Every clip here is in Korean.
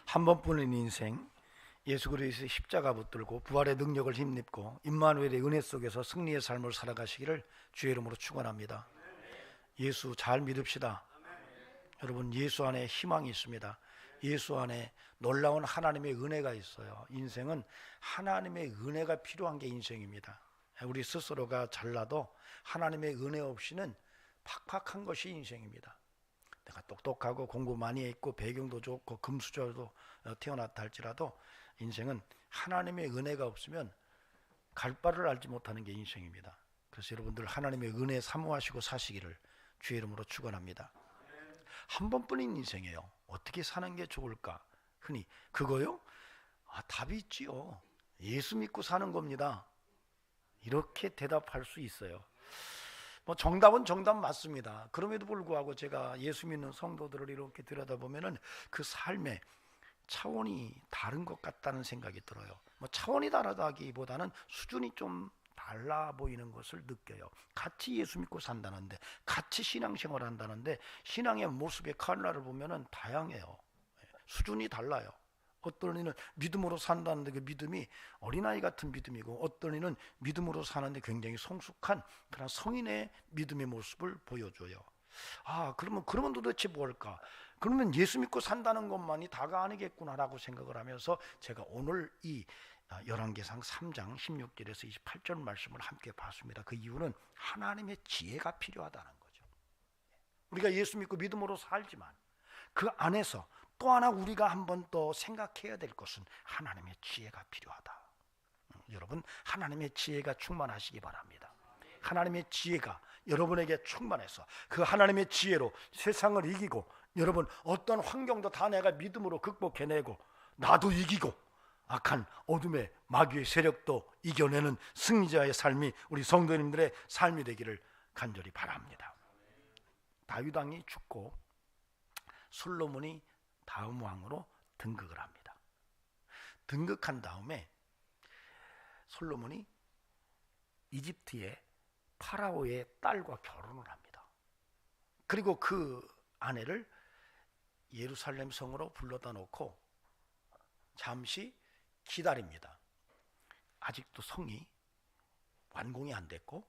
한 번뿐인 인생, 예수 그리스도의 십자가 붙들고 부활의 능력을 힘입고 임마누엘의 은혜 속에서 승리의 삶을 살아가시기를 주의 이름으로 축원합니다. 예수 잘 믿읍시다. 여러분, 예수 안에 희망이 있습니다. 예수 안에 놀라운 하나님의 은혜가 있어요. 인생은 하나님의 은혜가 필요한 게 인생입니다. 우리 스스로가 잘나도 하나님의 은혜 없이는 팍팍한 것이 인생입니다. 내가 똑똑하고 공부 많이 했고 배경도 좋고 금수저도 태어났다 할지라도 인생은 하나님의 은혜가 없으면 갈 바를 알지 못하는 게 인생입니다. 그래서 여러분들 하나님의 은혜 사모하시고 사시기를 주의 이름으로 축원합니다. 한 번뿐인 인생이에요. 어떻게 사는 게 좋을까? 흔히 그거요? 답이 있지요. 예수 믿고 사는 겁니다. 이렇게 대답할 수 있어요. 정답은 정답 맞습니다. 그럼에도 불구하고 제가 예수 믿는 성도들을 이렇게 들여다보면은 그 삶의 차원이 다른 것 같다는 생각이 들어요. 차원이 다르다기보다는 수준이 좀 달라 보이는 것을 느껴요. 같이 예수 믿고 산다는데, 같이 신앙생활 한다는데 신앙의 모습의 칼라를 보면은 다양해요. 수준이 달라요. 어떤 이는 믿음으로 산다는데 그 믿음이 어린아이 같은 믿음이고, 어떤 이는 믿음으로 사는데 굉장히 성숙한 그런 성인의 믿음의 모습을 보여줘요. 그러면 도대체 뭘까? 그러면 예수 믿고 산다는 것만이 다가 아니겠구나라고 생각을 하면서 제가 오늘 이 열왕기상 3장 16절에서 28절 말씀을 함께 봤습니다. 그 이유는 하나님의 지혜가 필요하다는 거죠. 우리가 예수 믿고 믿음으로 살지만 그 안에서 또 하나 우리가 한 번 더 생각해야 될 것은 하나님의 지혜가 필요하다. 여러분, 하나님의 지혜가 충만하시기 바랍니다. 하나님의 지혜가 여러분에게 충만해서 그 하나님의 지혜로 세상을 이기고, 여러분 어떤 환경도 다 내가 믿음으로 극복해내고 나도 이기고 악한 어둠의 마귀의 세력도 이겨내는 승리자의 삶이 우리 성도님들의 삶이 되기를 간절히 바랍니다. 다윗 왕이 죽고 솔로몬이 다음 왕으로 등극을 합니다. 등극한 다음에 솔로몬이 이집트의 파라오의 딸과 결혼을 합니다. 그리고 그 아내를 예루살렘 성으로 불러다 놓고 잠시 기다립니다. 아직도 성이 완공이 안 됐고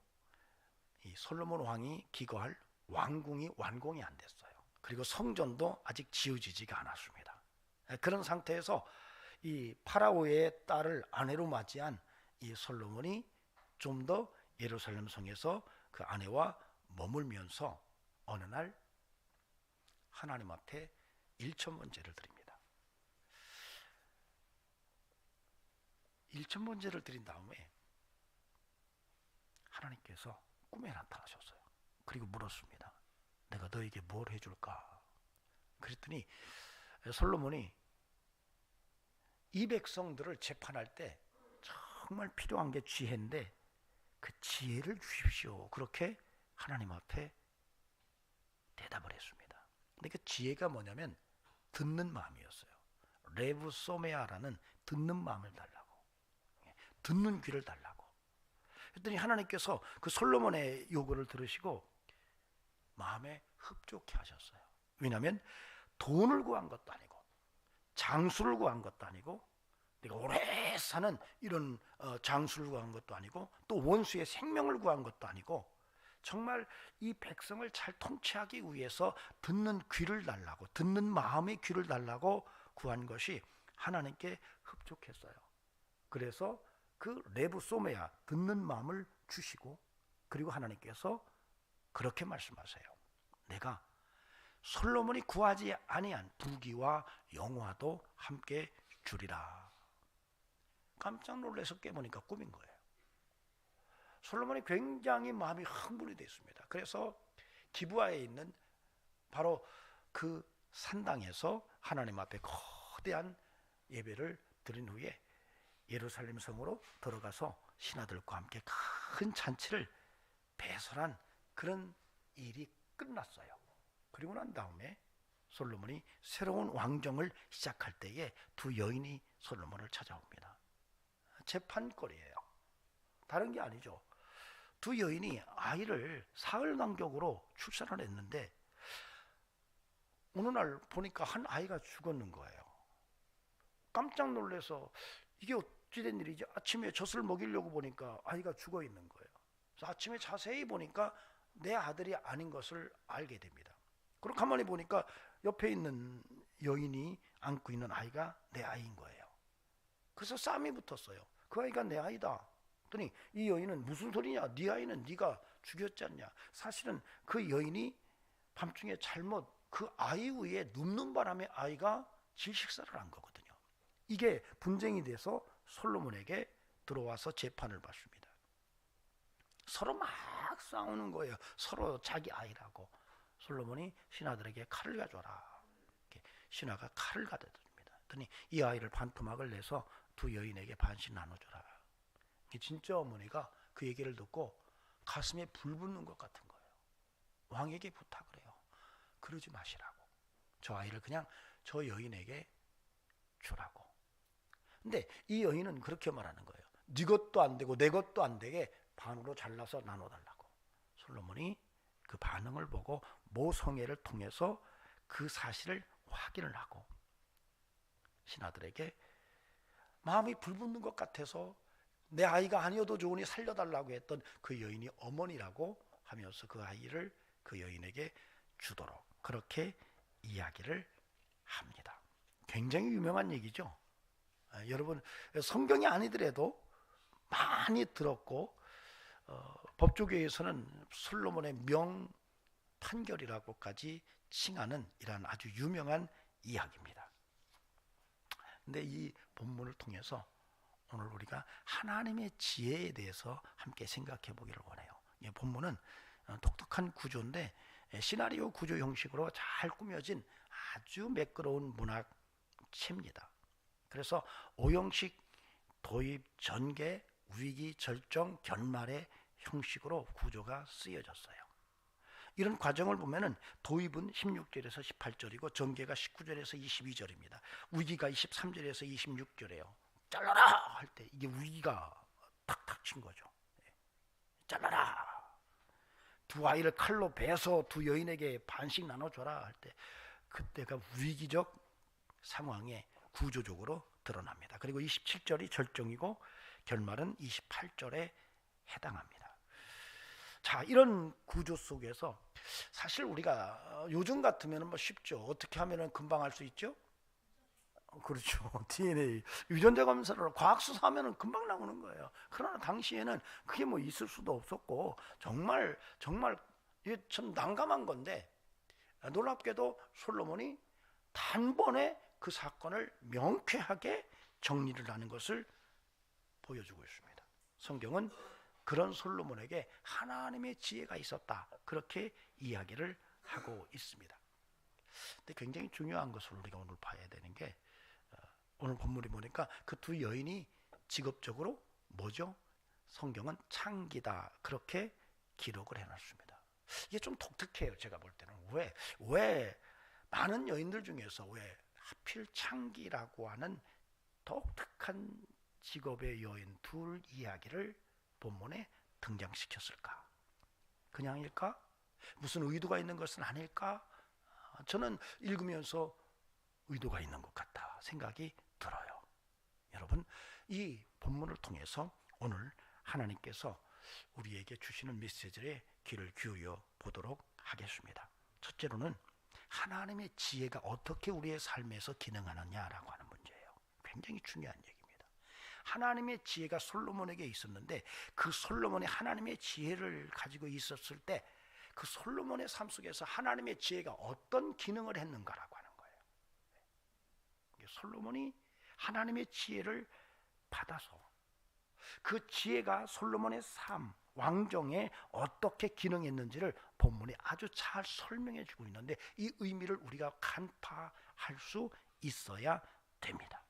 이 솔로몬 왕이 기거할 왕궁이 완공이 안 됐어요. 그리고 성전도 아직 지어지지가 않았습니다. 그런 상태에서 이 파라오의 딸을 아내로 맞이한 이 솔로몬이 좀 더 예루살렘 성에서 그 아내와 머물면서 어느 날 하나님 앞에 일천번제를 드립니다. 일천번제를 드린 다음에 하나님께서 꿈에 나타나셨어요. 그리고 물었습니다. 내가 너에게 뭘 해줄까? 그랬더니 솔로몬이 이 백성들을 재판할 때 정말 필요한 게 지혜인데 그 지혜를 주십시오. 그렇게 하나님 앞에 대답을 했습니다. 근데 그 지혜가 뭐냐면 듣는 마음이었어요. 레브 소메아라는 듣는 마음을 달라고, 듣는 귀를 달라고 했더니 하나님께서 그 솔로몬의 요구를 들으시고 마음에 흡족해 하셨어요. 왜냐하면 돈을 구한 것도 아니고 장수를 구한 것도 아니고 내가 오래 사는 이런 장수를 구한 것도 아니고 또 원수의 생명을 구한 것도 아니고 정말 이 백성을 잘 통치하기 위해서 듣는 귀를 달라고, 듣는 마음의 귀를 달라고 구한 것이 하나님께 흡족했어요. 그래서 그 레브 소메야, 듣는 마음을 주시고, 그리고 하나님께서 그렇게 말씀하세요. 내가 솔로몬이 구하지 아니한 부귀와 영화도 함께 주리라. 깜짝 놀라서 깨보니까 꿈인 거예요. 솔로몬이 굉장히 마음이 흥분이 됐습니다. 그래서 기브아에 있는 바로 그 산당에서 하나님 앞에 거대한 예배를 드린 후에 예루살렘 성으로 들어가서 신하들과 함께 큰 잔치를 배설한 그런 일이 끝났어요. 그리고 난 다음에 솔로몬이 새로운 왕정을 시작할 때에 두 여인이 솔로몬을 찾아옵니다. 재판거리예요. 다른 게 아니죠. 두 여인이 아이를 사흘 간격으로 출산을 했는데 어느 날 보니까 한 아이가 죽었는 거예요. 깜짝 놀라서 이게 어찌된 일이지? 아침에 젖을 먹이려고 보니까 아이가 죽어 있는 거예요. 그래서 아침에 자세히 보니까 내 아들이 아닌 것을 알게 됩니다. 그리고 가만히 보니까 옆에 있는 여인이 안고 있는 아이가 내 아이인 거예요. 그래서 싸움이 붙었어요. 그 아이가 내 아이다. 그랬더니 이 여인은 무슨 소리냐? 네 아이는 네가 죽였지 않냐? 사실은 그 여인이 밤중에 잘못 그 아이 위에 눕는 바람에 아이가 질식사를 한 거거든요. 이게 분쟁이 돼서 솔로몬에게 들어와서 재판을 받습니다. 서로 막 싸우는 거예요. 서로 자기 아이라고. 솔로몬이 신하들에게 칼을 가져라. 신하가 칼을 가져다 줍니다. 그랬더니 이 아이를 반토막을 내서 두 여인에게 반씩 나눠줘라. 진짜 어머니가 그 얘기를 듣고 가슴에 불 붙는 것 같은 거예요. 왕에게 부탁을 해요. 그러지 마시라고. 저 아이를 그냥 저 여인에게 주라고. 근데 이 여인은 그렇게 말하는 거예요. 네 것도 안 되고 내 것도 안 되게 반으로 잘라서 나눠달라고. 솔로몬이 그 반응을 보고 모성애를 통해서 그 사실을 확인을 하고 신하들에게 마음이 불붙는 것 같아서 내 아이가 아니어도 좋으니 살려달라고 했던 그 여인이 어머니라고 하면서 그 아이를 그 여인에게 주도록 그렇게 이야기를 합니다. 굉장히 유명한 얘기죠. 여러분 성경이 아니더라도 많이 들었고 법조계에서는 솔로몬의 명판결이라고까지 칭하는 이러한 아주 유명한 이야기입니다. 근데 이 본문을 통해서 오늘 우리가 하나님의 지혜에 대해서 함께 생각해 보기를 원해요. 이 본문은 독특한 구조인데 시나리오 구조 형식으로 잘 꾸며진 아주 매끄러운 문학체입니다. 그래서 오형식, 도입, 전개, 위기, 절정, 결말의 형식으로 구조가 쓰여졌어요. 이런 과정을 보면은 도입은 16절에서 18절이고 전개가 19절에서 22절입니다. 위기가 23절에서 26절이에요. 잘라라 할 때 이게 위기가 탁탁 친 거죠. 잘라라. 두 아이를 칼로 베서 두 여인에게 반씩 나눠줘라 할 때 그때가 위기적 상황에 구조적으로 드러납니다. 그리고 27절이 절정이고 결말은 28절에 해당합니다. 자, 이런 구조 속에서 사실 우리가 요즘 같으면 뭐 쉽죠. 어떻게 하면 금방 할 수 있죠? 그렇죠. DNA 유전자 검사를 과학 수사하면 금방 나오는 거예요. 그러나 당시에는 그게 뭐 있을 수도 없었고 정말 이게 참 난감한 건데 놀랍게도 솔로몬이 단번에 그 사건을 명쾌하게 정리를 하는 것을 보여주고 있습니다. 성경은 그런 솔로몬에게 하나님의 지혜가 있었다 그렇게 이야기를 하고 있습니다. 근데 굉장히 중요한 것을 우리가 오늘 봐야 되는 게 오늘 본문에 보니까 그 두 여인이 직업적으로 뭐죠? 성경은 창기다 그렇게 기록을 해놨습니다. 이게 좀 독특해요. 제가 볼 때는 왜 많은 여인들 중에서 왜 하필 창기라고 하는 독특한 직업의 여인 둘 이야기를 본문에 등장시켰을까? 그냥일까? 무슨 의도가 있는 것은 아닐까? 저는 읽으면서 의도가 있는 것 같다 생각이 들어요. 여러분 이 본문을 통해서 오늘 하나님께서 우리에게 주시는 메시지에 귀를 기울여 보도록 하겠습니다. 첫째로는 하나님의 지혜가 어떻게 우리의 삶에서 기능하느냐라고 하는 문제예요. 굉장히 중요한 얘기입니다. 하나님의 지혜가 솔로몬에게 있었는데 그 솔로몬이 하나님의 지혜를 가지고 있었을 때 그 솔로몬의 삶 속에서 하나님의 지혜가 어떤 기능을 했는가라고 하는 거예요. 솔로몬이 하나님의 지혜를 받아서 그 지혜가 솔로몬의 삶, 왕정에 어떻게 기능했는지를 본문이 아주 잘 설명해 주고 있는데 이 의미를 우리가 간파할 수 있어야 됩니다.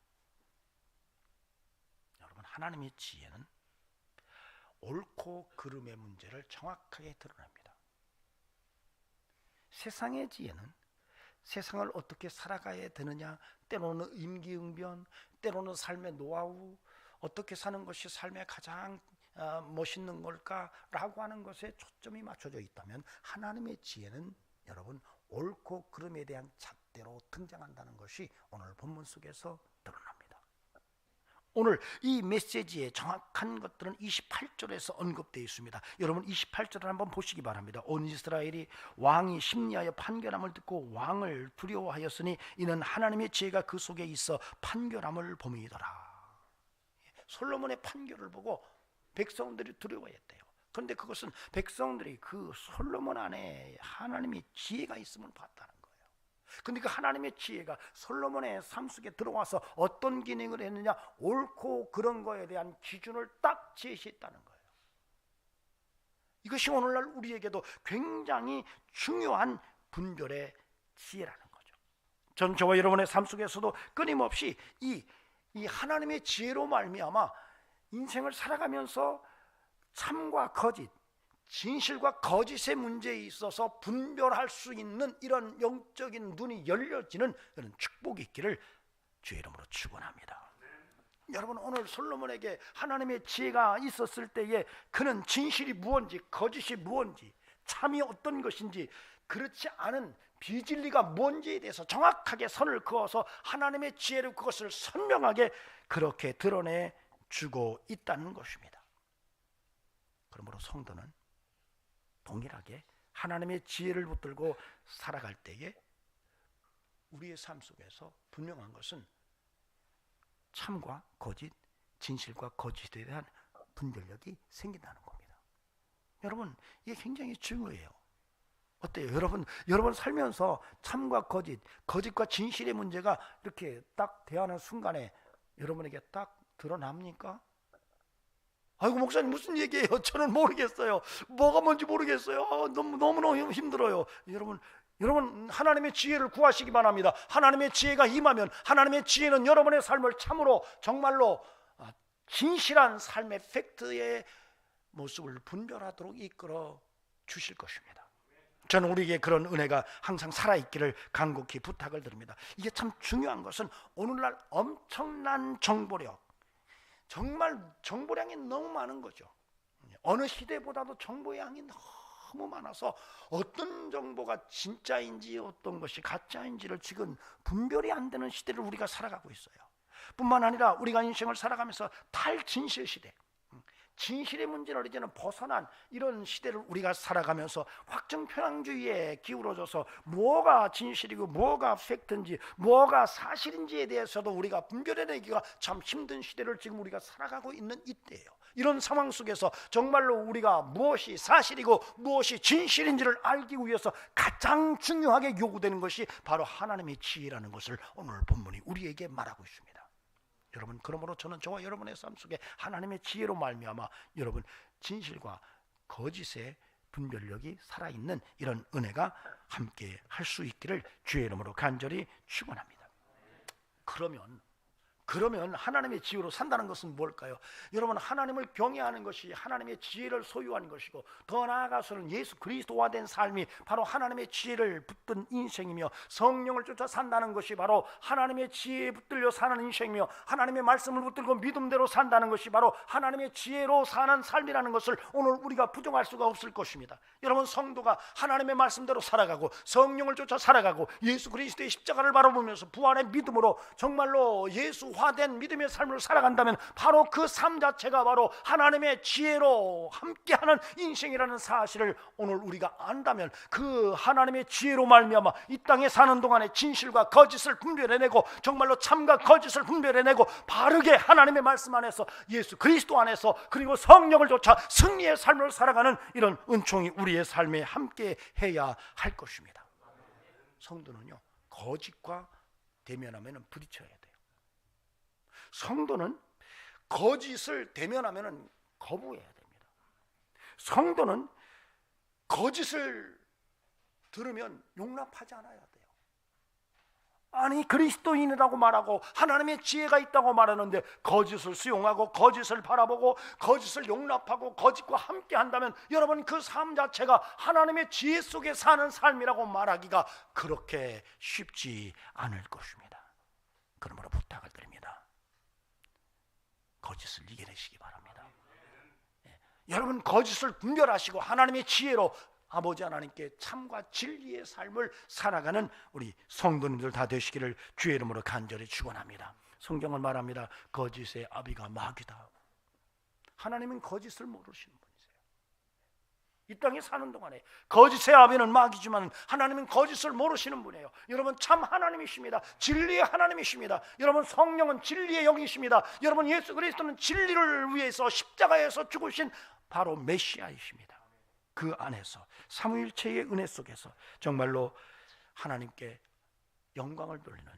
여러분 하나님의 지혜는 옳고 그름의 문제를 정확하게 드러냅니다. 세상의 지혜는 세상을 어떻게 살아가야 되느냐, 때로는 임기응변, 때로는 삶의 노하우, 어떻게 사는 것이 삶의 가장 멋있는 걸까라고 하는 것에 초점이 맞춰져 있다면 하나님의 지혜는 여러분 옳고 그름에 대한 잣대로 등장한다는 것이 오늘 본문 속에서 드러납니다. 오늘 이 메시지의 정확한 것들은 28절에서 언급되어 있습니다. 여러분 28절을 한번 보시기 바랍니다. 온 이스라엘이 왕이 심리하여 판결함을 듣고 왕을 두려워하였으니 이는 하나님의 지혜가 그 속에 있어 판결함을 범이더라. 솔로몬의 판결을 보고 백성들이 두려워했대요. 그런데 그것은 백성들이 그 솔로몬 안에 하나님의 지혜가 있음을 봤다는 거예요. 근데 그 하나님의 지혜가 솔로몬의 삶 속에 들어와서 어떤 기능을 했느냐, 옳고 그런 거에 대한 기준을 딱 제시했다는 거예요. 이것이 오늘날 우리에게도 굉장히 중요한 분별의 지혜라는 거죠. 전 저와 여러분의 삶 속에서도 끊임없이 이 하나님의 지혜로 말미암아 인생을 살아가면서 참과 거짓, 진실과 거짓의 문제에 있어서 분별할 수 있는 이런 영적인 눈이 열려지는 그런 축복이 있기를 주의 이름으로 축원합니다. 여러분, 오늘 솔로몬에게 하나님의 지혜가 있었을 때에 그는 진실이 무엇인지, 거짓이 무엇인지, 참이 어떤 것인지, 그렇지 않은 비진리가 뭔지에 대해서 정확하게 선을 그어서 하나님의 지혜로 그것을 선명하게 그렇게 드러내 주고 있다는 것입니다. 그러므로 성도는 동일하게 하나님의 지혜를 붙들고 살아갈 때에 우리의 삶 속에서 분명한 것은 참과 거짓, 진실과 거짓에 대한 분별력이 생긴다는 겁니다. 여러분, 이게 굉장히 중요해요. 어때요? 여러분 살면서 참과 거짓, 거짓과 진실의 문제가 이렇게 딱 대하는 순간에 여러분에게 딱 드러납니까? 아이고 목사님 무슨 얘기예요? 저는 모르겠어요. 뭐가 뭔지 모르겠어요. 너무너무 힘들어요. 여러분 하나님의 지혜를 구하시기 바랍니다. 하나님의 지혜가 임하면 하나님의 지혜는 여러분의 삶을 참으로 정말로 진실한 삶의 팩트의 모습을 분별하도록 이끌어 주실 것입니다. 저는 우리에게 그런 은혜가 항상 살아있기를 간곡히 부탁을 드립니다. 이게 참 중요한 것은 오늘날 엄청난 정보력, 정말 정보량이 너무 많은 거죠. 어느 시대보다도 정보량이 너무 많아서 어떤 정보가 진짜인지 어떤 것이 가짜인지를 지금 분별이 안 되는 시대를 우리가 살아가고 있어요. 뿐만 아니라 우리가 인생을 살아가면서 탈진실 시대, 진실의 문제를 이제는 벗어난 이런 시대를 우리가 살아가면서 확증편향주의에 기울어져서 뭐가 진실이고 뭐가 팩트인지 뭐가 사실인지에 대해서도 우리가 분별해내기가 참 힘든 시대를 지금 우리가 살아가고 있는 이때예요. 이런 상황 속에서 정말로 우리가 무엇이 사실이고 무엇이 진실인지를 알기 위해서 가장 중요하게 요구되는 것이 바로 하나님의 지혜라는 것을 오늘 본문이 우리에게 말하고 있습니다. 여러분, 그러므로 저는 저와 여러분의 삶 속에 하나님의 지혜로 말미암아 여러분 진실과 거짓의 분별력이 살아있는 이런 은혜가 함께 할 수 있기를 주의 이름으로 간절히 축원합니다. 그러면 하나님의 지혜로 산다는 것은 뭘까요? 여러분, 하나님을 경외하는 것이 하나님의 지혜를 소유하는 것이고 더 나아가서는 예수 그리스도와 된 삶이 바로 하나님의 지혜를 붙든 인생이며 성령을 쫓아 산다는 것이 바로 하나님의 지혜에 붙들려 사는 인생이며 하나님의 말씀을 붙들고 믿음대로 산다는 것이 바로 하나님의 지혜로 사는 삶이라는 것을 오늘 우리가 부정할 수가 없을 것입니다. 여러분, 성도가 하나님의 말씀대로 살아가고 성령을 쫓아 살아가고 예수 그리스도의 십자가를 바라보면서 부활의 믿음으로 정말로 예수화된 믿음의 삶을 살아간다면 바로 그 삶 자체가 바로 하나님의 지혜로 함께하는 인생이라는 사실을 오늘 우리가 안다면 그 하나님의 지혜로 말미암아 이 땅에 사는 동안에 진실과 거짓을 분별해내고 정말로 참과 거짓을 분별해내고 바르게 하나님의 말씀 안에서 예수 그리스도 안에서 그리고 성령을 쫓아 승리의 삶을 살아가는 이런 은총이 우리의 삶에 함께 해야 할 것입니다. 성도는요, 거짓과 대면하면 부딪혀야 돼요. 성도는 거짓을 대면하면 거부해야 됩니다. 성도는 거짓을 들으면 용납하지 않아야 돼요. 아니, 그리스도인이라고 말하고 하나님의 지혜가 있다고 말하는데 거짓을 수용하고 거짓을 바라보고 거짓을 용납하고 거짓과 함께 한다면 여러분, 그 삶 자체가 하나님의 지혜 속에 사는 삶이라고 말하기가 그렇게 쉽지 않을 것입니다. 그러므로 부탁을 드립니다. 거짓을 이겨내시기 바랍니다. 여러분, 거짓을 분별하시고 하나님의 지혜로 아버지 하나님께 참과 진리의 삶을 살아가는 우리 성도님들 다 되시기를 주의 이름으로 간절히 축원합니다. 성경은 말합니다. 거짓의 아비가 마귀다. 하나님은 거짓을 모르시는 분이세요. 이 땅에 사는 동안에 거짓의 아비는 마귀지만 하나님은 거짓을 모르시는 분이에요. 여러분 참 하나님이십니다. 진리의 하나님이십니다. 여러분 성령은 진리의 영이십니다. 여러분 예수 그리스도는 진리를 위해서 십자가에서 죽으신 바로 메시아이십니다. 그 안에서 삼위일체의 은혜 속에서 정말로 하나님께 영광을 돌리는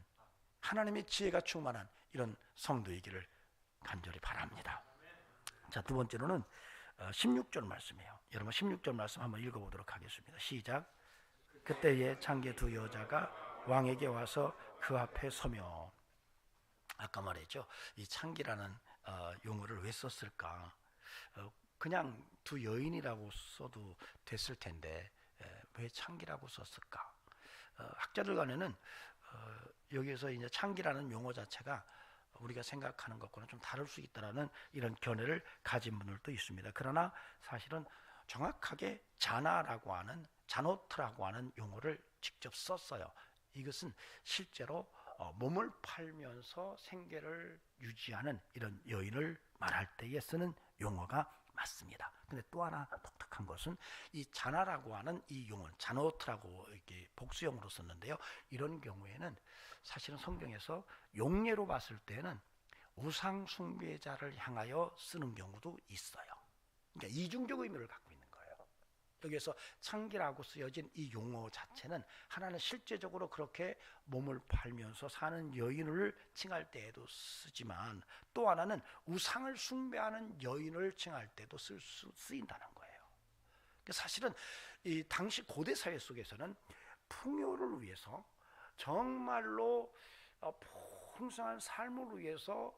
하나님의 지혜가 충만한 이런 성도이기를 간절히 바랍니다. 자, 두 번째로는 16절 말씀이에요. 여러분 16절 말씀 한번 읽어보도록 하겠습니다. 시작. 그때에 창기 두 여자가 왕에게 와서 그 앞에 서며, 아까 말했죠. 이 창기라는 용어를 왜 썼을까? 그냥 두 여인이라고 써도 됐을 텐데 왜 창기라고 썼을까? 학자들 간에는 여기에서 이제 창기라는 용어 자체가 우리가 생각하는 것과는 좀 다를 수 있다라는 이런 견해를 가진 분들도 있습니다. 그러나 사실은 정확하게 자나라고 하는 자노트라고 하는 용어를 직접 썼어요. 이것은 실제로 몸을 팔면서 생계를 유지하는 이런 여인을 말할 때에 쓰는 용어가 맞습니다. 근데 또 하나 독특한 것은 이 자나라고 하는 이 용어, 자노트라고 이렇게 복수형으로 썼는데요. 이런 경우에는 사실은 성경에서 용례로 봤을 때는 우상 숭배자를 향하여 쓰는 경우도 있어요. 그러니까 이중적 의미를 갖고 있는 거예요. 여기에서 창기라고 쓰여진 이 용어 자체는 하나는 실제적으로 그렇게 몸을 팔면서 사는 여인을 칭할 때에도 쓰지만, 또 하나는 우상을 숭배하는 여인을 칭할 때도 쓰인다는 거예요. 사실은 이 당시 고대 사회 속에서는 풍요를 위해서 정말로 풍성한 삶을 위해서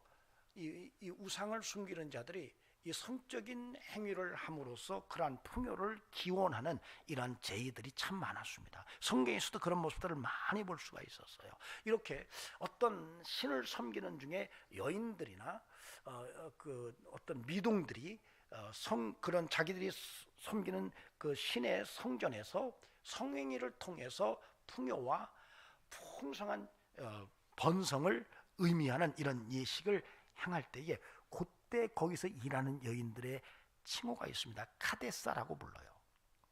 이 우상을 숨기는 자들이 이 성적인 행위를 함으로써 그러한 풍요를 기원하는 이러한 제의들이 참 많았습니다. 성경에서도 그런 모습들을 많이 볼 수가 있었어요. 이렇게 어떤 신을 섬기는 중에 여인들이나 그 어떤 미동들이 그런 자기들이 섬기는 그 신의 성전에서 성행위를 통해서 풍요와 풍성한 번성을 의미하는 이런 예식을 행할 때에 그때 거기서 일하는 여인들의 칭호가 있습니다. 카데사라고 불러요.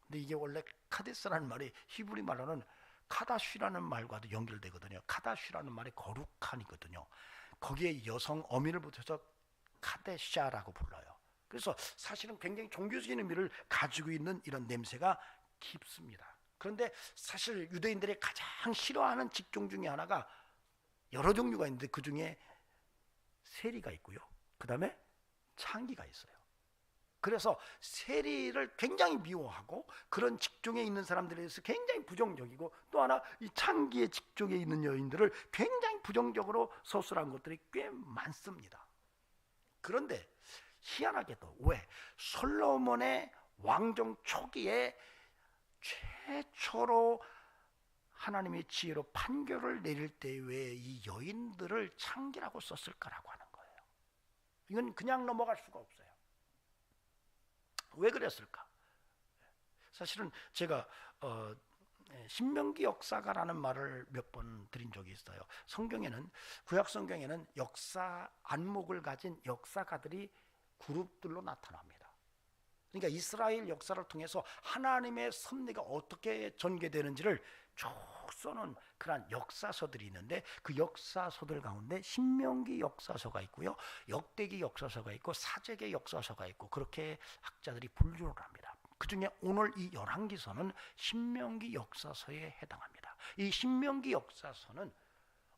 근데 이게 원래 카데사라는 말이 히브리 말로는 카다쉬라는 말과도 연결되거든요. 카다쉬라는 말이 거룩한이거든요. 거기에 여성 어미를 붙여서 카데샤라고 불러요. 그래서 사실은 굉장히 종교적인 의미를 가지고 있는 이런 냄새가 깊습니다. 그런데 사실 유대인들이 가장 싫어하는 직종 중에 하나가 여러 종류가 있는데 그 중에 세리가 있고요. 그 다음에 창기가 있어요. 그래서 세리를 굉장히 미워하고 그런 직종에 있는 사람들에 대해서 굉장히 부정적이고, 또 하나 이 창기의 직종에 있는 여인들을 굉장히 부정적으로 서술한 것들이 꽤 많습니다. 그런데 희한하게도 왜 솔로몬의 왕정 초기에 최초로 하나님의 지혜로 판결을 내릴 때 왜 이 여인들을 창기라고 썼을까라고 하는 거예요. 이건 그냥 넘어갈 수가 없어요. 왜 그랬을까? 사실은 제가 신명기 역사가라는 말을 몇 번 드린 적이 있어요. 성경에는, 구약 성경에는 역사 안목을 가진 역사가들이 그룹들로 나타납니다. 그러니까 이스라엘 역사를 통해서 하나님의 섭리가 어떻게 전개되는지를 쭉 써놓은 그러한 역사서들이 있는데, 그 역사서들 가운데 신명기 역사서가 있고요, 역대기 역사서가 있고 사제기 역사서가 있고, 그렇게 학자들이 분류를 합니다. 그 중에 오늘 이 열왕기서는 신명기 역사서에 해당합니다. 이 신명기 역사서는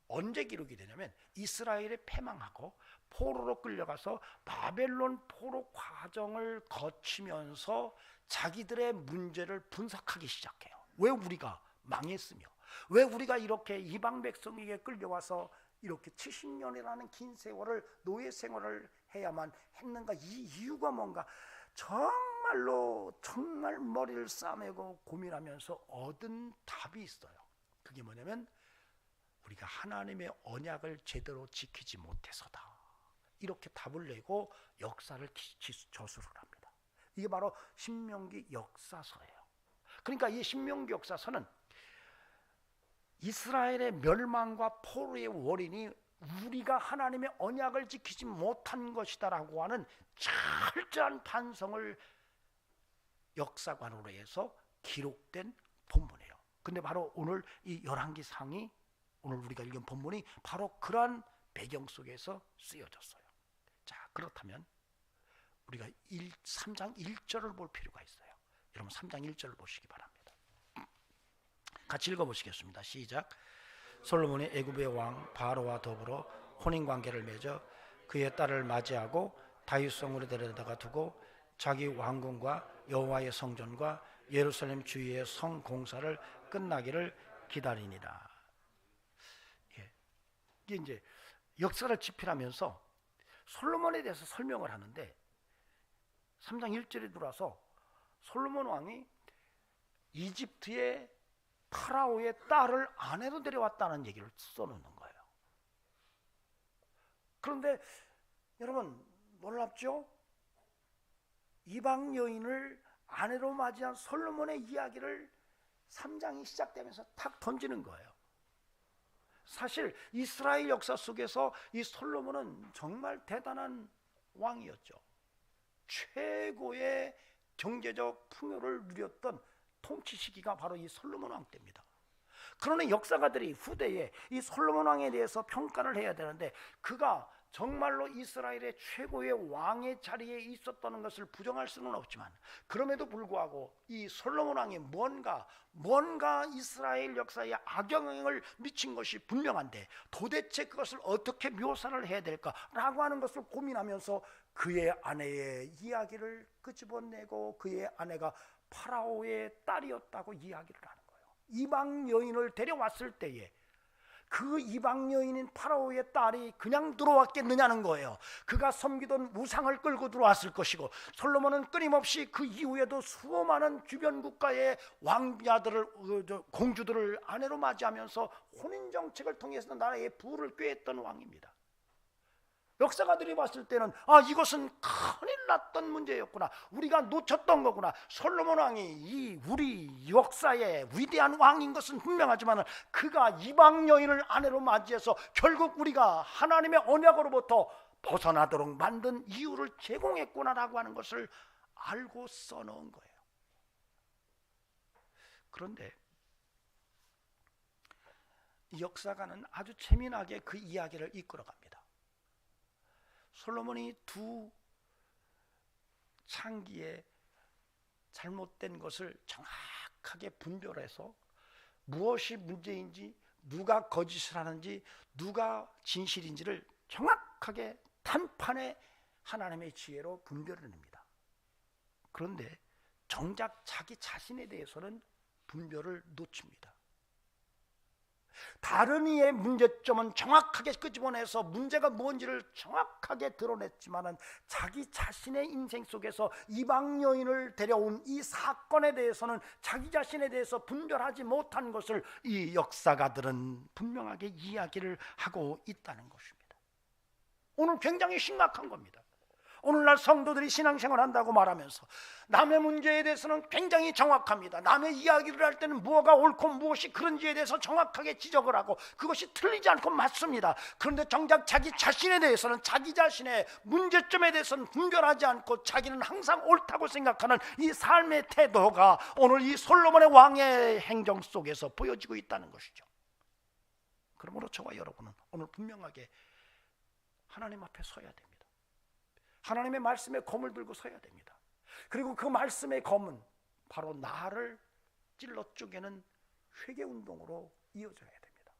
언제 기록이 되냐면 이스라엘이 패망하고 포로로 끌려가서 바벨론 포로 과정을 거치면서 자기들의 문제를 분석하기 시작해요. 왜 우리가 망했으며, 왜 우리가 이렇게 이방 백성에게 끌려와서 이렇게 70년이라는 긴 세월을 노예 생활을 해야만 했는가, 이 이유가 뭔가 정말로 정말 머리를 싸매고 고민하면서 얻은 답이 있어요. 그게 뭐냐면 우리가 하나님의 언약을 제대로 지키지 못해서다, 이렇게 답을 내고 역사를 저술을 합니다. 이게 바로 신명기 역사서예요. 그러니까 이 신명기 역사서는 이스라엘의 멸망과 포로의 원인이 우리가 하나님의 언약을 지키지 못한 것이다라고 하는 철저한 반성을 역사관으로 해서 기록된 본문이에요. 근데 바로 오늘 이 열왕기상이, 오늘 우리가 읽은 본문이 바로 그러한 배경 속에서 쓰여졌어요. 자, 그렇다면 우리가 3장 1절을 볼 필요가 있어요. 여러분 3장 1절을 보시기 바랍니다. 같이 읽어보시겠습니다. 시작. 솔로몬이 애굽의 왕 바로와 더불어 혼인관계를 맺어 그의 딸을 맞이하고 다윗성으로 데려다가 두고 자기 왕궁과 여호와의 성전과 예루살렘 주위의 성 공사를 끝나기를 기다리니라. 이게 이제 역사를 집필하면서 솔로몬에 대해서 설명을 하는데 3장 1절에 들어와서 솔로몬 왕이 이집트의 파라오의 딸을 아내로 데려왔다는 얘기를 써놓는 거예요. 그런데 여러분 놀랍죠? 이방 여인을 아내로 맞이한 솔로몬의 이야기를 3장이 시작되면서 탁 던지는 거예요. 사실 이스라엘 역사 속에서 이 솔로몬은 정말 대단한 왕이었죠. 최고의 경제적 풍요를 누렸던 통치 시기가 바로 이 솔로몬 왕 때입니다. 그러나 역사가들이 후대에 이 솔로몬 왕에 대해서 평가를 해야 되는데 그가 정말로 이스라엘의 최고의 왕의 자리에 있었다는 것을 부정할 수는 없지만 그럼에도 불구하고 이 솔로몬 왕이 뭔가 이스라엘 역사에 악영향을 미친 것이 분명한데 도대체 그것을 어떻게 묘사를 해야 될까라고 하는 것을 고민하면서 그의 아내의 이야기를 끄집어내고 그의 아내가 파라오의 딸이었다고 이야기를 하는 거예요. 이방 여인을 데려왔을 때에 그 이방 여인인 파라오의 딸이 그냥 들어왔겠느냐는 거예요. 그가 섬기던 우상을 끌고 들어왔을 것이고 솔로몬은 끊임없이 그 이후에도 수많은 주변 국가의 왕자들을, 공주들을 아내로 맞이하면서 혼인정책을 통해서 나라의 부를 꾀했던 왕입니다. 역사가들이 봤을 때는 이것은 큰일 났던 문제였구나, 우리가 놓쳤던 거구나. 솔로몬 왕이 이 우리 역사의 위대한 왕인 것은 분명하지만 그가 이방 여인을 아내로 맞이해서 결국 우리가 하나님의 언약으로부터 벗어나도록 만든 이유를 제공했구나라고 하는 것을 알고 써놓은 거예요. 그런데 이 역사가는 아주 재미나게 그 이야기를 이끌어갑니다. 솔로몬이 두 창기의 잘못된 것을 정확하게 분별해서 무엇이 문제인지, 누가 거짓을 하는지, 누가 진실인지를 정확하게 단판에 하나님의 지혜로 분별해냅니다. 그런데 정작 자기 자신에 대해서는 분별을 놓칩니다. 다른 이의 문제점은 정확하게 끄집어내서 문제가 뭔지를 정확하게 드러냈지만은 자기 자신의 인생 속에서 이방 여인을 데려온 이 사건에 대해서는 자기 자신에 대해서 분별하지 못한 것을 이 역사가들은 분명하게 이야기를 하고 있다는 것입니다. 오늘 굉장히 심각한 겁니다. 오늘날 성도들이 신앙생활 한다고 말하면서 남의 문제에 대해서는 굉장히 정확합니다. 남의 이야기를 할 때는 무엇가 옳고 무엇이 그런지에 대해서 정확하게 지적을 하고 그것이 틀리지 않고 맞습니다. 그런데 정작 자기 자신에 대해서는, 자기 자신의 문제점에 대해서는 분별하지 않고 자기는 항상 옳다고 생각하는 이 삶의 태도가 오늘 이 솔로몬의 왕의 행정 속에서 보여지고 있다는 것이죠. 그러므로 저와 여러분은 오늘 분명하게 하나님 앞에 서야 됩니다. 하나님의 말씀의 검을 들고 서야 됩니다. 그리고 그 말씀의 검은 바로 나를 찔러 쪼개는 회개운동으로 이어져야 됩니다.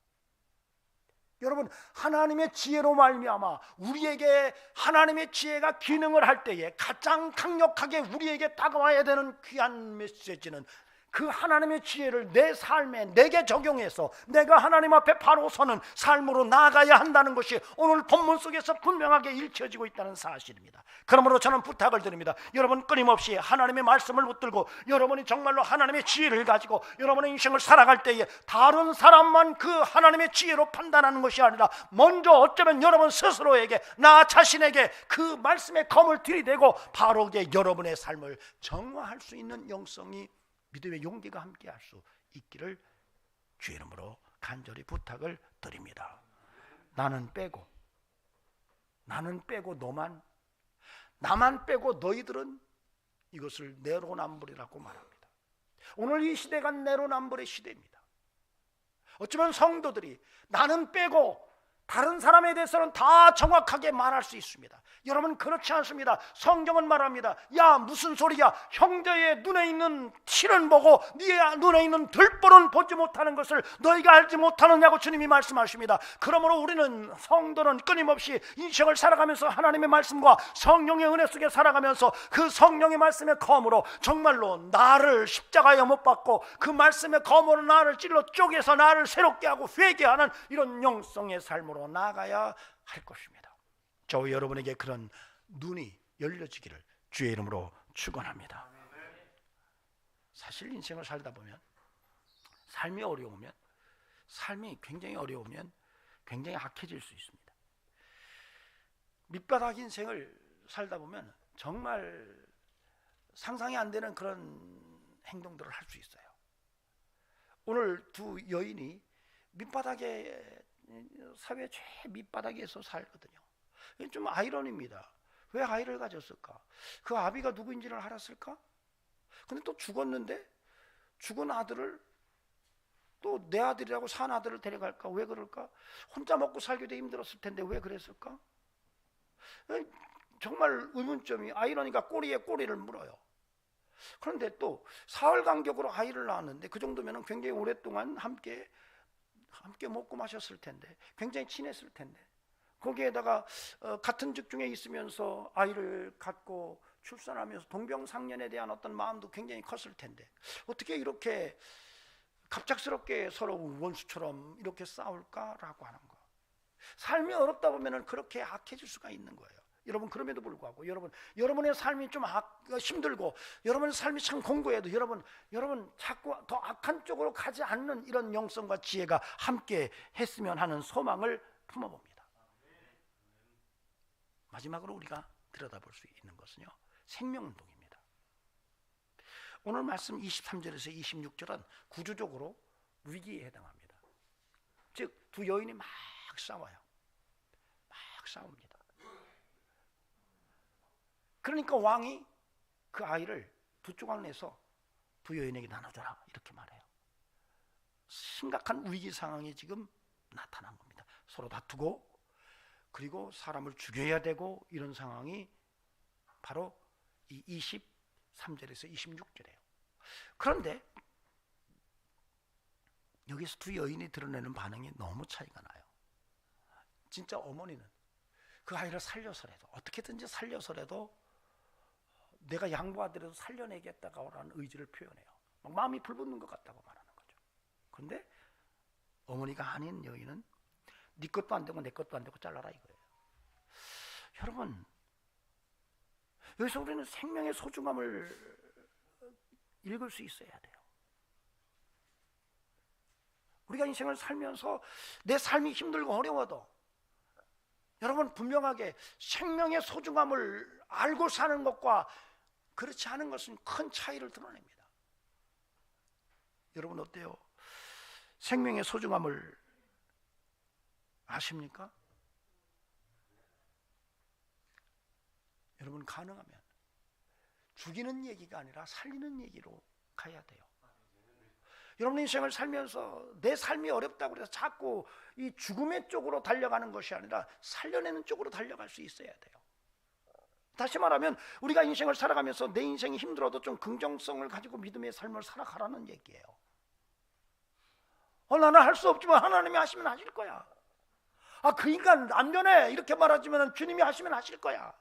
여러분, 하나님의 지혜로 말미암아 우리에게 하나님의 지혜가 기능을 할 때에 가장 강력하게 우리에게 다가와야 되는 귀한 메시지는 그 하나님의 지혜를 내 삶에 내게 적용해서 내가 하나님 앞에 바로 서는 삶으로 나아가야 한다는 것이 오늘 본문 속에서 분명하게 읽혀지고 있다는 사실입니다. 그러므로 저는 부탁을 드립니다. 여러분 끊임없이 하나님의 말씀을 붙들고 여러분이 정말로 하나님의 지혜를 가지고 여러분의 인생을 살아갈 때에 다른 사람만 그 하나님의 지혜로 판단하는 것이 아니라 먼저 어쩌면 여러분 스스로에게, 나 자신에게 그 말씀의 검을 들이대고 바로게 여러분의 삶을 정화할 수 있는 영성이, 믿음의 용기가 함께할 수 있기를 주의 이름으로 간절히 부탁을 드립니다. 나는 빼고 나만 빼고 너희들은 이것을 내로남불이라고 말합니다. 오늘 이 시대가 내로남불의 시대입니다. 어쩌면 성도들이 나는 빼고 다른 사람에 대해서는 다 정확하게 말할 수 있습니다. 여러분, 그렇지 않습니다. 성경은 말합니다. 야, 무슨 소리야? 형제의 눈에 있는 티는 보고 네 눈에 있는 들보는 보지 못하는 것을 너희가 알지 못하느냐고 주님이 말씀하십니다. 그러므로 우리는, 성도는 끊임없이 인생을 살아가면서 하나님의 말씀과 성령의 은혜 속에 살아가면서 그 성령의 말씀의 검으로 정말로 나를 십자가에 못 박고 그 말씀의 검으로 나를 찔러 쪼개서 나를 새롭게 하고 회개하는 이런 영성의 삶으로 나아가야 할 것입니다. 저와 여러분에게 그런 눈이 열려지기를 주의 이름으로 축원합니다. 사실 인생을 살다 보면, 삶이 어려우면, 삶이 굉장히 어려우면 굉장히 악해질 수 있습니다. 밑바닥 인생을 살다 보면 정말 상상이 안 되는 그런 행동들을 할 수 있어요. 오늘 두 여인이 밑바닥에, 사회 최 밑바닥에서 살거든요. 좀 아이러니입니다. 왜 아이를 가졌을까? 그 아비가 누구인지를 알았을까? 근데 또 죽었는데 죽은 아들을, 또 내 아들이라고 산 아들을 데려갈까? 왜 그럴까? 혼자 먹고 살기도 힘들었을 텐데 왜 그랬을까? 정말 의문점이, 아이러니가 꼬리에 꼬리를 물어요. 그런데 또 사흘 간격으로 아이를 낳았는데 그 정도면 굉장히 오랫동안 함께 먹고 마셨을 텐데, 굉장히 친했을 텐데, 거기에다가 같은 직중에 있으면서 아이를 갖고 출산하면서 동병상련에 대한 어떤 마음도 굉장히 컸을 텐데 어떻게 이렇게 갑작스럽게 서로 원수처럼 이렇게 싸울까라고 하는 거. 삶이 어렵다 보면 그렇게 악해질 수가 있는 거예요. 여러분, 그럼에도 불구하고 여러분의 삶이 좀 힘들고 여러분의 삶이 참 공고해도 여러분 자꾸 더 악한 쪽으로 가지 않는 이런 영성과 지혜가 함께 했으면 하는 소망을 품어봅니다. 마지막으로 우리가 들여다볼 수 있는 것은요, 생명운동입니다. 오늘 말씀 23절에서 26절은 구조적으로 위기에 해당합니다. 즉 두 여인이 막 싸워요. 막 싸웁니다. 그러니까 왕이 그 아이를 두 조각 내서 두 여인에게 나눠줘라 이렇게 말해요. 심각한 위기 상황이 지금 나타난 겁니다. 서로 다투고 그리고 사람을 죽여야 되고 이런 상황이 바로 이 23절에서 26절이에요. 그런데 여기서 두 여인이 드러내는 반응이 너무 차이가 나요. 진짜 어머니는 그 아이를 살려서라도, 어떻게든지 살려서라도 내가 양보하더라도 살려내겠다고라는 의지를 표현해요. 막 마음이 불붙는 것 같다고 말하는 거죠. 그런데 어머니가 아닌 여인은 네 것도 안 되고 내 것도 안 되고 잘라라 이거예요. 여러분, 여기서 우리는 생명의 소중함을 읽을 수 있어야 돼요. 우리가 인생을 살면서 내 삶이 힘들고 어려워도 여러분, 분명하게 생명의 소중함을 알고 사는 것과 그렇지 않은 것은 큰 차이를 드러냅니다. 여러분 어때요? 생명의 소중함을 아십니까? 여러분, 가능하면 죽이는 얘기가 아니라 살리는 얘기로 가야 돼요. 여러분 인생을 살면서 내 삶이 어렵다고 해서 자꾸 이 죽음의 쪽으로 달려가는 것이 아니라 살려내는 쪽으로 달려갈 수 있어야 돼요. 다시 말하면 우리가 인생을 살아가면서 내 인생이 힘들어도 좀 긍정성을 가지고 믿음의 삶을 살아가라는 얘기예요. 나는 할 수 없지만 하나님이 하시면 하실 거야. 그 인간 안 변해 이렇게 말하지만 주님이 하시면 하실 거야.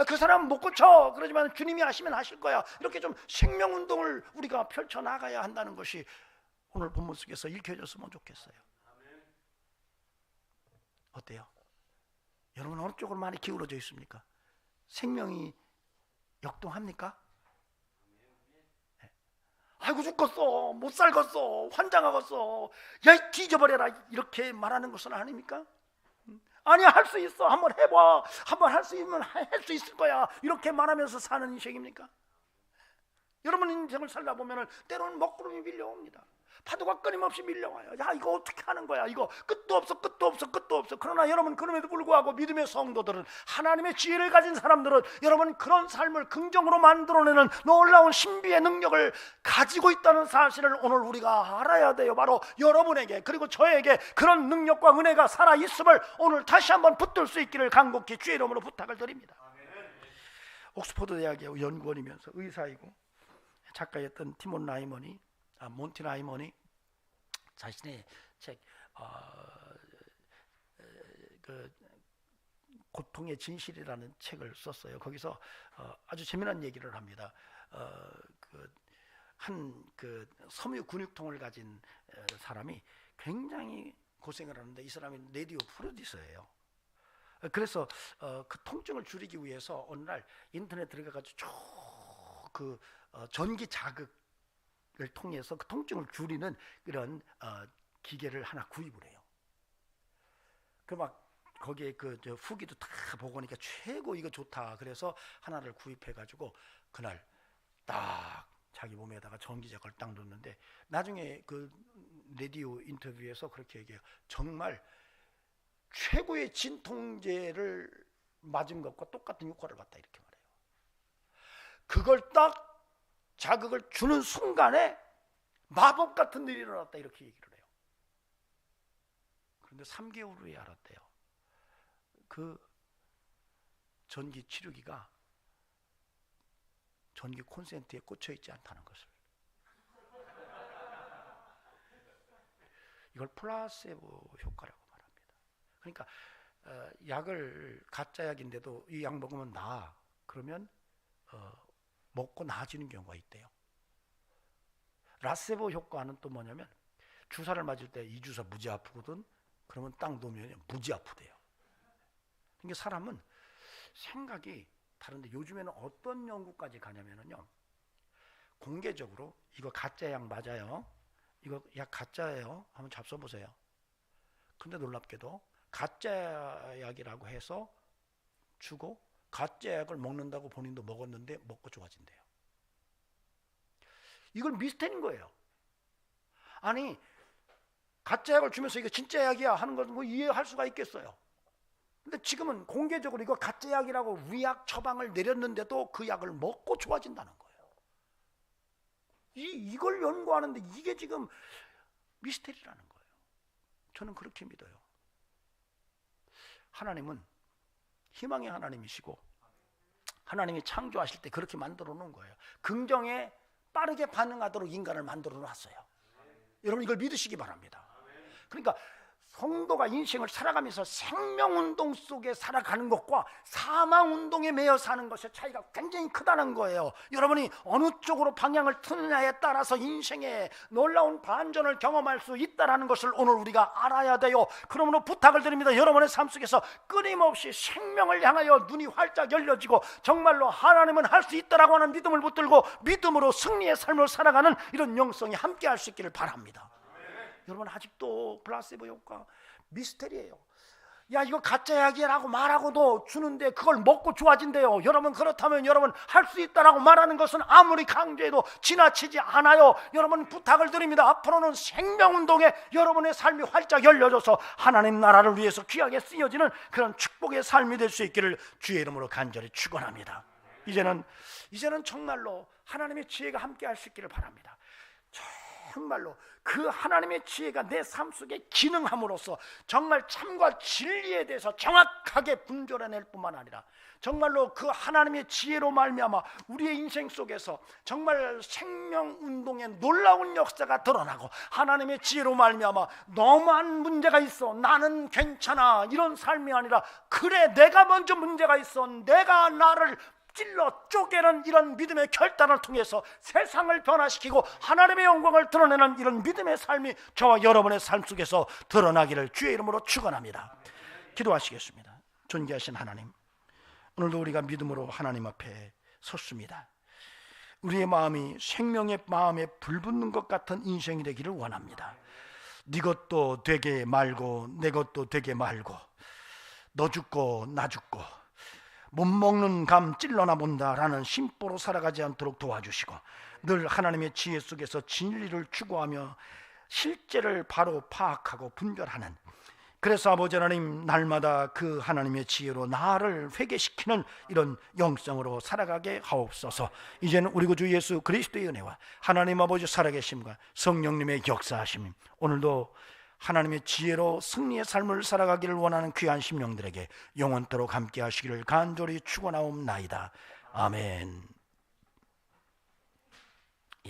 그 사람 못 고쳐 그러지만 주님이 하시면 하실 거야. 이렇게 좀 생명운동을 우리가 펼쳐나가야 한다는 것이 오늘 본문 속에서 읽혀졌으면 좋겠어요. 어때요? 여러분 어느 쪽으로 많이 기울어져 있습니까? 생명이 역동합니까? 아이고 죽겠어, 못 살겠어, 환장하겠어, 야 뒤져버려라 이렇게 말하는 것은 아닙니까? 아니 할 수 있어, 한번 해봐, 한번 할 수 있으면 할 수 있을 거야 이렇게 말하면서 사는 인생입니까? 여러분 인생을 살다 보면 때로는 먹구름이 밀려옵니다. 파도가 끊임없이 밀려와요. 야, 이거 어떻게 하는 거야? 이거 끝도 없어, 끝도 없어, 끝도 없어. 그러나 여러분, 그럼에도 불구하고 믿음의 성도들은, 하나님의 지혜를 가진 사람들은 여러분 그런 삶을 긍정으로 만들어내는 놀라운 신비의 능력을 가지고 있다는 사실을 오늘 우리가 알아야 돼요. 바로 여러분에게, 그리고 저에게 그런 능력과 은혜가 살아있음을 오늘 다시 한번 붙들 수 있기를 간곡히 주의 이름으로 부탁을 드립니다. 옥스퍼드 대학의 연구원이면서 의사이고 작가였던 티몬 라이먼이, 몬티 라이먼이 자신의 책 그 고통의 진실이라는 책을 썼어요. 거기서 아주 재미난 얘기를 합니다. 그 섬유 근육통을 가진 사람이 굉장히 고생을 하는데, 이 사람이 라디오 프로듀서예요. 그래서 그 통증을 줄이기 위해서 어느 날 인터넷 들어가가지고 쭉 전기 자극을 통해서 그 통증을 줄이는 그런 기계를 하나 구입을 해요. 그 막 거기에 후기도 다 보고 니까 최고 이거 좋다. 그래서 하나를 구입해가지고 그날 딱 자기 몸에다가 전기자극을 딱 놓는데, 나중에 그 라디오 인터뷰에서 그렇게 얘기해요. 정말 최고의 진통제를 맞은 것과 똑같은 효과를 봤다, 이렇게 말해요. 그걸 딱 자극을 주는 순간에 마법 같은 일이 일어났다, 이렇게 얘기를 해요. 그런데 3개월 후에 알았대요. 그 전기 치료기가 전기 콘센트에 꽂혀 있지 않다는 것을. 이걸 플라세보 효과라고 말합니다. 그러니까 약을, 가짜 약인데도 이 약 먹으면 나아, 그러면 먹고 나아지는 경우가 있대요. 라세보 효과는 또 뭐냐면, 주사를 맞을 때 이 주사 무지 아프거든. 그러면 딱 놓으면 무지 아프대요. 그러니까 사람은 생각이 다른데, 요즘에는 어떤 연구까지 가냐면요, 공개적으로 이거 가짜 약 맞아요, 이거 약 가짜예요, 한번 잡숴보세요. 근데 놀랍게도 가짜 약이라고 해서 주고 가짜 약을 먹는다고 본인도 먹었는데 먹고 좋아진대요. 이걸 미스테리인 거예요. 아니, 가짜 약을 주면서 이거 진짜 약이야 하는 건 뭐 이해할 수가 있겠어요. 근데 지금은 공개적으로 이거 가짜 약이라고 위약 처방을 내렸는데도 그 약을 먹고 좋아진다는 거예요. 이걸 연구하는데 이게 지금 미스테리라는 거예요. 저는 그렇게 믿어요. 하나님은 희망의 하나님이시고, 하나님이 창조하실 때 그렇게 만들어 놓은 거예요. 긍정에 빠르게 반응하도록 인간을 만들어 놨어요. 여러분, 이걸 믿으시기 바랍니다. 그러니까 성도가 인생을 살아가면서 생명운동 속에 살아가는 것과 사망운동에 매여 사는 것의 차이가 굉장히 크다는 거예요. 여러분이 어느 쪽으로 방향을 트느냐에 따라서 인생의 놀라운 반전을 경험할 수 있다는 것을 오늘 우리가 알아야 돼요. 그러므로 부탁을 드립니다. 여러분의 삶 속에서 끊임없이 생명을 향하여 눈이 활짝 열려지고, 정말로 하나님은 할 수 있다라고 하는 믿음을 붙들고 믿음으로 승리의 삶을 살아가는 이런 영성이 함께 할 수 있기를 바랍니다. 여러분, 아직도 플라세보 효과 미스테리예요. 야, 이거 가짜 약이라고 말하고도 주는데 그걸 먹고 좋아진대요. 여러분, 그렇다면 여러분 할 수 있다라고 말하는 것은 아무리 강조해도 지나치지 않아요. 여러분, 부탁을 드립니다. 앞으로는 생명운동에 여러분의 삶이 활짝 열려져서 하나님 나라를 위해서 귀하게 쓰여지는 그런 축복의 삶이 될 수 있기를 주의 이름으로 간절히 축원합니다. 이제는 정말로 하나님의 지혜가 함께 할 수 있기를 바랍니다. 정말로 그 하나님의 지혜가 내 삶 속에 기능함으로써 정말 참과 진리에 대해서 정확하게 분별해낼 뿐만 아니라, 정말로 그 하나님의 지혜로 말미암아 우리의 인생 속에서 정말 생명운동의 놀라운 역사가 드러나고, 하나님의 지혜로 말미암아 너무한 문제가 있어, 나는 괜찮아, 이런 삶이 아니라, 그래, 내가 먼저 문제가 있어, 내가 나를 찔러 쪼개는 이런 믿음의 결단을 통해서 세상을 변화시키고 하나님의 영광을 드러내는 이런 믿음의 삶이 저와 여러분의 삶 속에서 드러나기를 주의 이름으로 축원합니다. 기도하시겠습니다. 존귀하신 하나님, 오늘도 우리가 믿음으로 하나님 앞에 섰습니다. 우리의 마음이 생명의 마음에 불붙는 것 같은 인생이 되기를 원합니다. 네 것도 되게 말고 내 것도 되게 말고, 너 죽고 나 죽고, 못 먹는 감 찔러나 본다라는 심보로 살아가지 않도록 도와주시고, 늘 하나님의 지혜 속에서 진리를 추구하며 실제를 바로 파악하고 분별하는, 그래서 아버지 하나님, 날마다 그 하나님의 지혜로 나를 회개시키는 이런 영성으로 살아가게 하옵소서. 이제는 우리 구주 예수 그리스도의 은혜와 하나님 아버지 살아계심과 성령님의 역사하심, 오늘도 하나님의 지혜로 승리의 삶을 살아가기를 원하는 귀한 심령들에게 영원토록 함께 하시기를 간절히 축원하옵나이다. 아멘.